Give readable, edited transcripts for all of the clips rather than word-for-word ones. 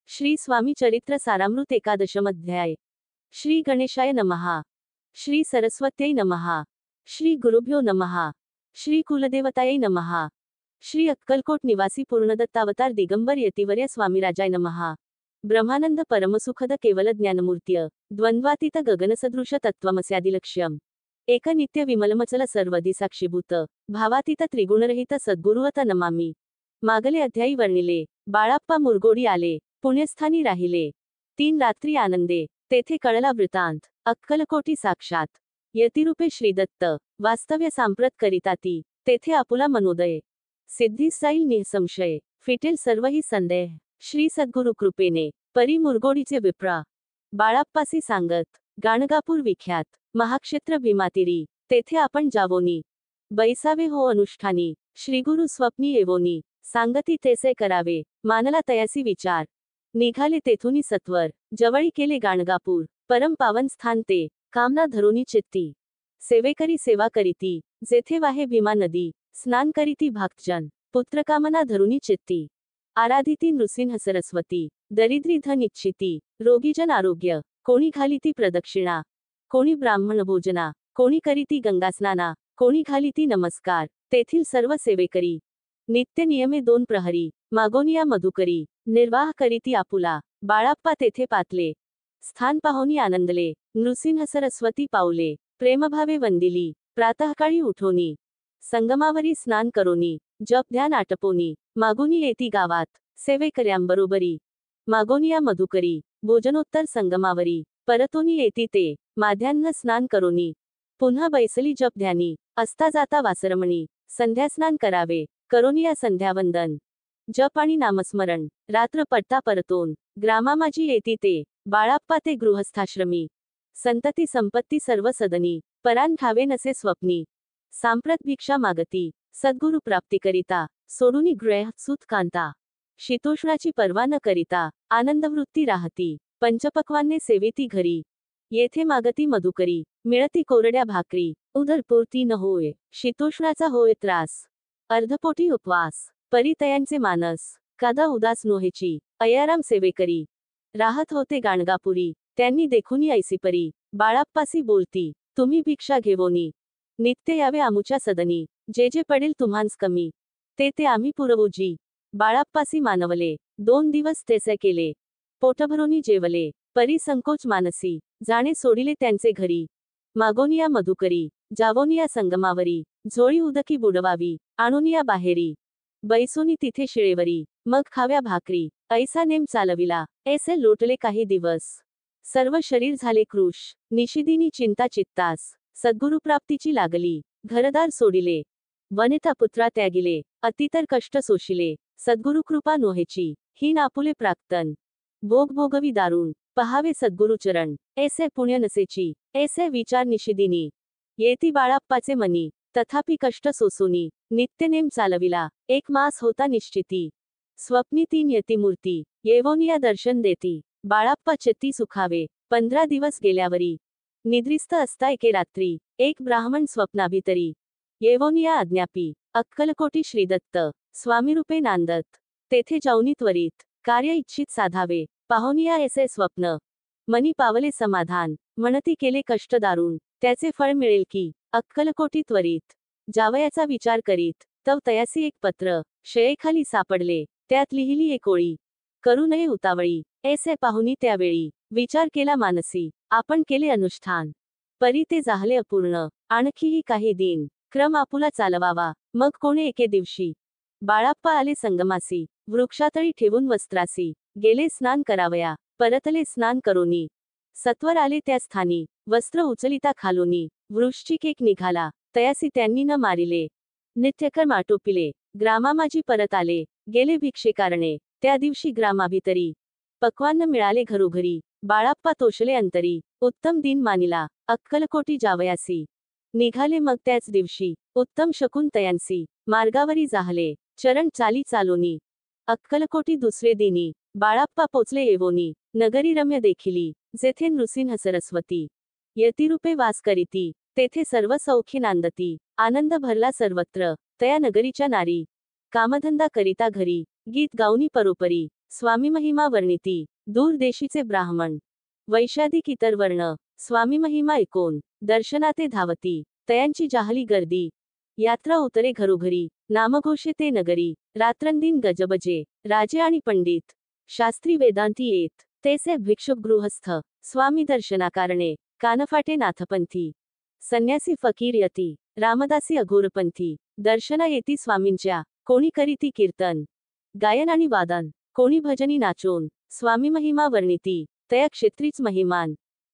श्री स्वामी चरित्र सारामृत एकादशम अध्याय। श्री गणेशाय नमः। श्री सरस्वत्यै नमः। श्री गुरुभ्यो नमः। श्री कुलदेवतायै नमः। श्री अक्कलकोट निवासी पूर्णदत्तावतार दिगंबर यतिवर्य स्वामीराजाय नमः। ब्रह्मानंद परमसुखद केवल ज्ञानमूर्त्य द्वंद्वातीत गगनसदृश तत्त्वमस्यादिलक्ष्यम् एक नित्य विमलमचल सर्वधी साक्षीभूत भावातीत त्रिगुणरहित सद्गुरुवत नमामि। मागले अध्यायी वर्णिले। बाळाप्पा मुरगोडी आले, पुण्यस्थानी राहिले 3 रात्री आनंदे। तेथे कळला वृत्तांत, अक्कलकोटी साक्षात यतिरूपे श्रीदत्त वास्तव्य सांप्रत करिताती। तेथे आपुला मनोदय सिद्धीस जाईल निसंशय, फिटेल सर्वही संदेह श्री सद्गुरु कृपेने। परी मुरगोडीचे विप्रा बाळाप्पासी सांगत, गाणगापूर विख्यात महाक्षेत्र भीमातिरी। तेथे आपण जावोनी, बैसावे हो अनुष्ठानी। श्रीगुरु स्वप्नी येवोनी, सांगती तेसे करावे। मानला तयासी विचार, निघाले तेथुनी सत्वर। जवळी केले गाणगापूर, परम पावन स्थान ते। कामना धरुनी चित्ती, सेवेकरी सेवा करीती। जेथे वाहे भीमा नदी, स्नान करीती भक्तजन। पुत्रकामना धरुनी चित्ती, आराधिती नृसिंह सरस्वती। दरिद्री धन इच्छिती, रोगीजन आरोग्य। कोणी घालिती प्रदक्षिणा, कोणी ब्राह्मण भोजना। कोणी करीती गंगास्नाना, कोणी घालिती नमस्कार। तेथील सर्व सेवेकरी नित्य नियमे 2 प्रहरी, मागोनिया मधुकरी। निर्वाह करीती आपुला, बाळाप्पा तेथे पातले। स्थान पाहोनी आनंदले, नृसिंह सरस्वती पावले। प्रेमभावे वंदिली, प्रातःकाळी उठोनी। संगमावरी स्नान करोनी, जप ध्यान आटपोनी। मागोनी येती गावात, सेवेकऱ्यांबरोबरी। मागोनिया मधुकरी, भोजनोत्तर संगमावरी। परतोनी येती ते, माध्यान्ह स्नान करोनी। पुन्हा बैसली जप ध्यानी, असता जाता वासरमणी। संध्यास्नान करावे, करोनिया संध्यावंदन। जप आणि नामस्मरण, रात्र पडता परतोन। ग्रामामाजी येती ते, बाळाप्पा ते गृहस्थाश्रमी। संतती संपत्ती सर्व सदनी, परान ठावे नसे स्वप्नी। सांप्रत भिक्षा मागती, सद्गुरु प्राप्तिकरिता। सोडूनी गृह सुत कांता, शीतोष्णाची पर्वा न करिता। आनंदवृत्ती राहती, पंचपक्वान्ने सेविती घरी। येथे मागती मधुकरी, मिळती कोरड्या भाकरी। उदरपूर्ती न होय, शीतोष्णाचा होय त्रास। अर्धपोटी उपवास, परितयांचे मानस। कादा उदास नोहेची, अयाराम सेवेकरी। राहत होते गाणगापुरी, त्यांनी देखुनी ऐसी परी। बाळाप्पासी बोलती, तुम्ही भिक्षा घेवोनी। नित्य यावे आमुच्या सदनी, जे जे पडेल तुम्हांस कमी, ते ते आम्ही पुरवूजी। बाळाप्पासी मानवले, 2 दिवस तेसे केले। पोटभरोनी जेवले, परी संकोच मानसी। जाणे सोडिले त्यांचे घरी, मागोनिया मधुकरी। जावोनिया संगमावरी, झोळी उदकी बुडवावी। आणोनिया बाहेरी, बैसोनी तिथे शिळेवरी। मग खाव्या भाकरी, ऐसा नेम चालविला। ऐसे लोटले काही दिवस, सर्व शरीर झाले कृश। निशिदिनी चिंता चित्तास, सद्गुरु प्राप्तीची लागली। घरदार सोडिले, वनिता पुत्रा त्यागिले। अतितर कष्ट सोशिले, सद्गुरु कृपा नोहेची। हीन आपुले प्राक्तन, भोग भोगवी दारुण। पहावे सद्गुरु चरण, ऐसे पुण्य नसेची। ऐसे विचार निशिदिनी, येती बाळाप्पाचे मनी। तथापि कष्ट सोसोनी, नित्यनेम चालविला। 1 मास होता निश्चिती, स्वप्नी 3 यतिमूर्ती। येवोनिया दर्शन देती, बाळाप्पा चित्ती सुखावे। 15 दिवस गेल्यावरी, निद्रिस्त असता एके रात्री। एक ब्राह्मण स्वप्नाभितरी, येवोनिया आज्ञापी। अक्कलकोटी श्रीदत्त स्वामीरूपे नांदत। तेथे जाऊनी त्वरित, कार्य इच्छित साधावे। पाहोनिया ऐसे स्वप्न, मनी पावले समाधान। म्हणती केले कष्ट दारुण, त्याचे फळ मिळेल की। अक्कलकोटी त्वरित जावयाचा विचार करीत, तव तयासी एक पत्र शयेखाली सापडले। त्यात लिहिली एक ओळी, करू नये उतावळी। ऐसे पाहुनी त्यावेळी, विचार केला मानसी। आपण केले अनुष्ठान, परी ते जाहले अपूर्ण। आणखीही काही दिन, क्रम आपुला चालवावा। मग कोणे एके दिवशी, बाळाप्पा आले संगमासी। वृक्षातळी ठेवून वस्त्रासी, गेले स्नान करावया। परतले स्नान करोनी, सत्वर आले त्या स्थानी। वस्त्र उचलिता खालोनी, वृश्चिक एक निघाला। तयासी त्यांनी न मारिले, नित्यकर्म आटोपिले। ग्रामामाजी परत आले, गेले भिक्षेकारणे। त्या दिवशी ग्रामाभितरी, पक्वान्न मिळाले घरोघरी। बाळाप्पा तोषले अंतरी, उत्तम दिन मानिला। अक्कलकोटी जावयासी, निघाले मग त्याच दिवशी। उत्तम शकून तयांसी, मार्गावरी जाहले। चरण चाली चालोनी, अक्कलकोटी दुसरे दिनी। बाळाप्पा पोचले येवोनी, नगरी रम्य देखिली। जेथे नृसिंह सरस्वती यतिरूपे वास करीती, तेथे सर्व सौख्य नांदती। आनंद भरला सर्वत्र, तया नगरीच्या नारी। कामधंदा करिता घरी, गीत गाऊनी परोपरी। स्वामी महिमा वर्णिती, दूर देशीचे ब्राह्मण, वैशादिक इतर वर्ण, स्वामी महिमा ऐकून, दर्शनाते धावती, तयांची जाहली गर्दी, यात्रा उतरे घरोघरी, नामघोषे ते नगरी, रात्रंदिन गजबजे, राजे आणि पंडित, शास्त्री वेदांती येत, तेसे भिक्षुक गृहस्थ, स्वामी दर्शनाकारणे, कानफाटे नाथपंथी, संन्यासी फकीर यती, रामदासी अघोरपंथी, दर्शना येती स्वामींच्या, कोणी करीती कीर्तन, गायन आणि वादन, कोणी भजनी नाचून, स्वामी महिमा वर्णिती, तया क्षेत्रीच महिमान,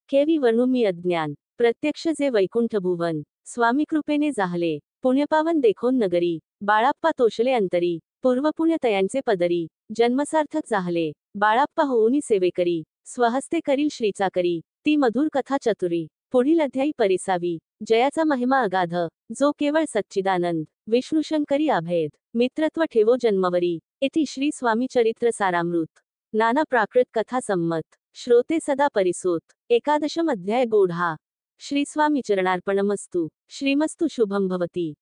केवी वर्णू मी अज्ञान, प्रत्यक्ष जे वैकुंठ भुवन, स्वामी कृपेने जाहले, पुण्यपावन देखोन नगरी, बाळाप्पा तोषले अंतरी, पूर्वपुण्य तयांचे पदरी, जन्मसार्थक जाहले, बाळाप्पा होऊनी सेवेकरी, स्वहस्ते करील श्रीचाकरी, ती मधुर कथा चतुरी, पुढील अध्यायी परिसावी, जयाचा महिमा अगाध, जो केवळ सच्चिदानंद, विष्णुशंकरी अभेद, मित्रत्व ठेवो जन्मवरी, इति श्री स्वामी चरित्र सारामृत, नाना प्राकृत कथा संमत, श्रोते सदा परिसोत, एकादशम अध्याय गोढा, श्री स्वामी चरणार्पणमस्तु, श्रीमस्तु शुभम भवती.